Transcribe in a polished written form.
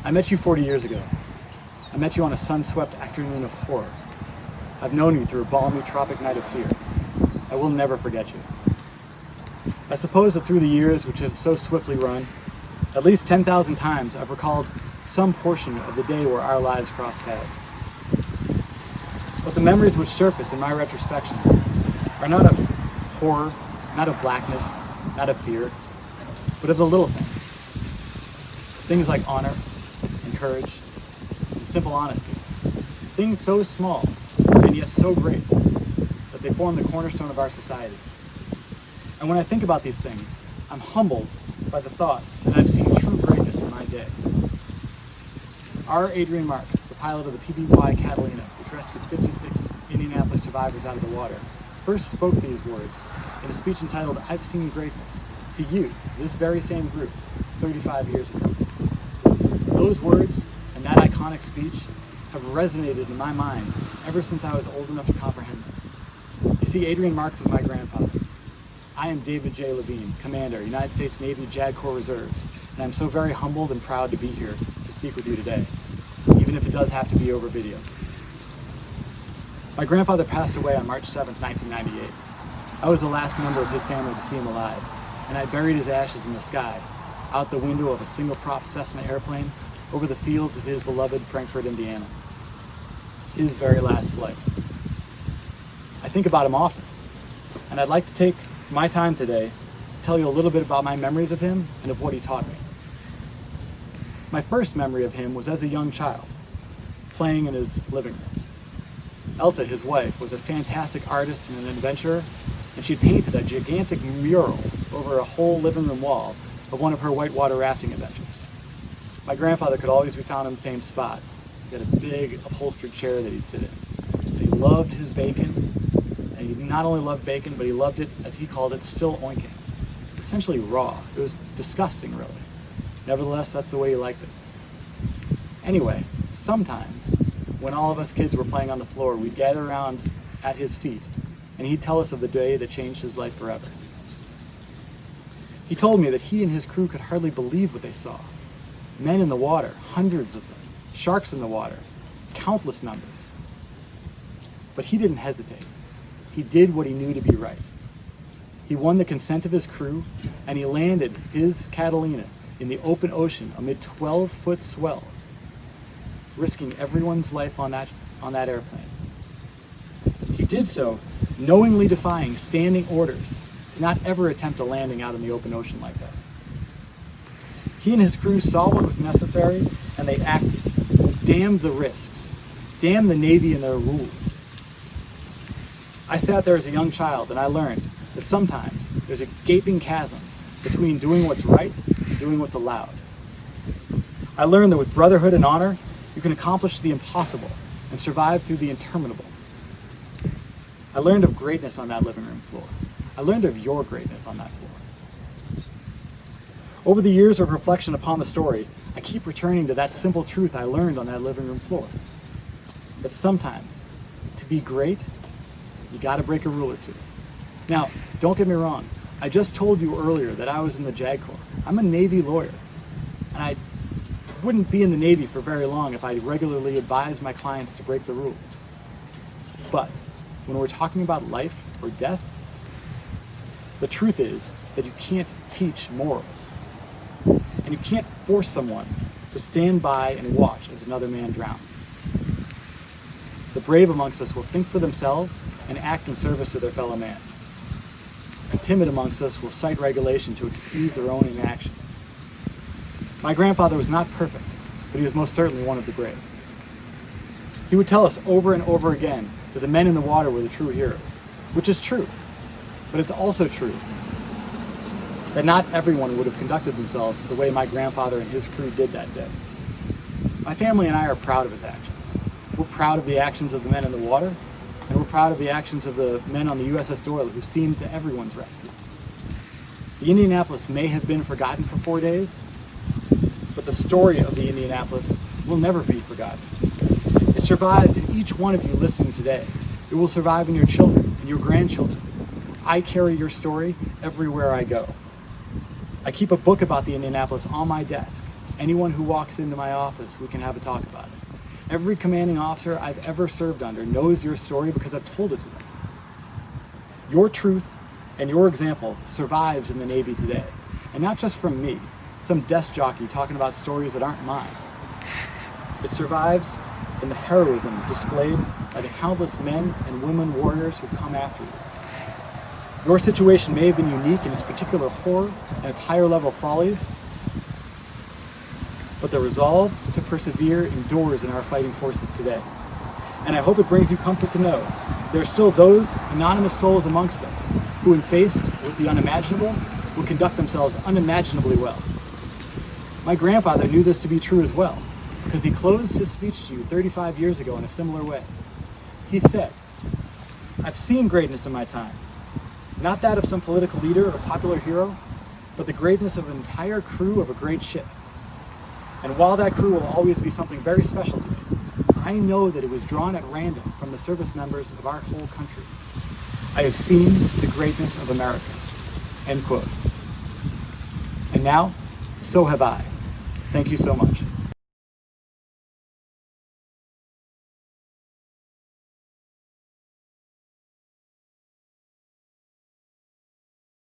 I met you 40 years ago. I met you on a sun-swept afternoon of horror. I've known you through a balmy tropic night of fear. I will never forget you. I suppose that through the years which have so swiftly run, at least 10,000 times I've recalled some portion of the day where our lives crossed paths. But the memories which surface in my retrospection are not of horror, not of blackness, not of fear, but of the little things. Things like honor and courage and simple honesty. Things so small and yet so great that they form the cornerstone of our society. And when I think about these things, I'm humbled by the thought that I've seen true greatness in my day. Our Adrian Marks, the pilot of the PBY Catalina, which rescued 56 Indianapolis survivors out of the water, first spoke these words in a speech entitled, "I've Seen Greatness," to you, this very same group, 35 years ago. Those words and that iconic speech have resonated in my mind ever since I was old enough to comprehend them. You see, Adrian Marks is my grandfather. I am David J. Levine, Commander, United States Navy JAG Corps Reserves, and I'm so very humbled and proud to be here to speak with you today, even if it does have to be over video. My grandfather passed away on March 7th, 1998. I was the last member of his family to see him alive, and I buried his ashes in the sky, out the window of a single-prop Cessna airplane, over the fields of his beloved Frankfort, Indiana. His very last flight. I think about him often, and I'd like to take my time today to tell you a little bit about my memories of him and of what he taught me. My first memory of him was as a young child, playing in his living room. Elta, his wife, was a fantastic artist and an adventurer, and she painted a gigantic mural over a whole living room wall of one of her whitewater rafting adventures. My grandfather could always be found in the same spot. He had a big upholstered chair that he'd sit in. And he loved his bacon, and he not only loved bacon, but he loved it, as he called it, still oinking. Essentially raw. It was disgusting, really. Nevertheless, that's the way he liked it. Anyway, sometimes, when all of us kids were playing on the floor, we'd gather around at his feet, and he'd tell us of the day that changed his life forever. He told me that he and his crew could hardly believe what they saw. Men in the water, hundreds of them. Sharks in the water, countless numbers. But he didn't hesitate. He did what he knew to be right. He won the consent of his crew, and he landed his Catalina in the open ocean amid 12-foot swells, risking everyone's life on that airplane. He did so knowingly defying standing orders to not ever attempt a landing out in the open ocean like that. He and his crew saw what was necessary, and they acted. Damn the risks. Damn the Navy and their rules. I sat there as a young child, and I learned that sometimes there's a gaping chasm between doing what's right and doing what's allowed. I learned that with brotherhood and honor, you can accomplish the impossible and survive through the interminable. I learned of greatness on that living room floor. I learned of your greatness on that floor. Over the years of reflection upon the story, I keep returning to that simple truth I learned on that living room floor. That sometimes, to be great, you gotta break a rule or two. Now, don't get me wrong, I just told you earlier that I was in the JAG Corps. I'm a Navy lawyer, and I wouldn't be in the Navy for very long if I regularly advised my clients to break the rules. But when we're talking about life or death, the truth is that you can't teach morals. And you can't force someone to stand by and watch as another man drowns. The brave amongst us will think for themselves and act in service to their fellow man. The timid amongst us will cite regulation to excuse their own inaction. My grandfather was not perfect, but he was most certainly one of the brave. He would tell us over and over again that the men in the water were the true heroes, which is true, but it's also true that not everyone would have conducted themselves the way my grandfather and his crew did that day. My family and I are proud of his actions. We're proud of the actions of the men in the water, and we're proud of the actions of the men on the USS Doyle who steamed to everyone's rescue. The Indianapolis may have been forgotten for 4 days, but the story of the Indianapolis will never be forgotten. It survives in each one of you listening today. It will survive in your children and your grandchildren. I carry your story everywhere I go. I keep a book about the Indianapolis on my desk, anyone who walks into my office, we can have a talk about it. Every commanding officer I've ever served under knows your story because I've told it to them. Your truth and your example survives in the Navy today. And not just from me, some desk jockey talking about stories that aren't mine. It survives in the heroism displayed by the countless men and women warriors who've come after you. Your situation may have been unique in its particular horror and its higher level follies, but the resolve to persevere endures in our fighting forces today. And I hope it brings you comfort to know there are still those anonymous souls amongst us who, when faced with the unimaginable, will conduct themselves unimaginably well. My grandfather knew this to be true as well, because he closed his speech to you 35 years ago in a similar way. He said, "I've seen greatness in my time, not that of some political leader or popular hero, but the greatness of an entire crew of a great ship. And while that crew will always be something very special to me, I know that it was drawn at random from the service members of our whole country. I have seen the greatness of America." End quote. And now, so have I. Thank you so much.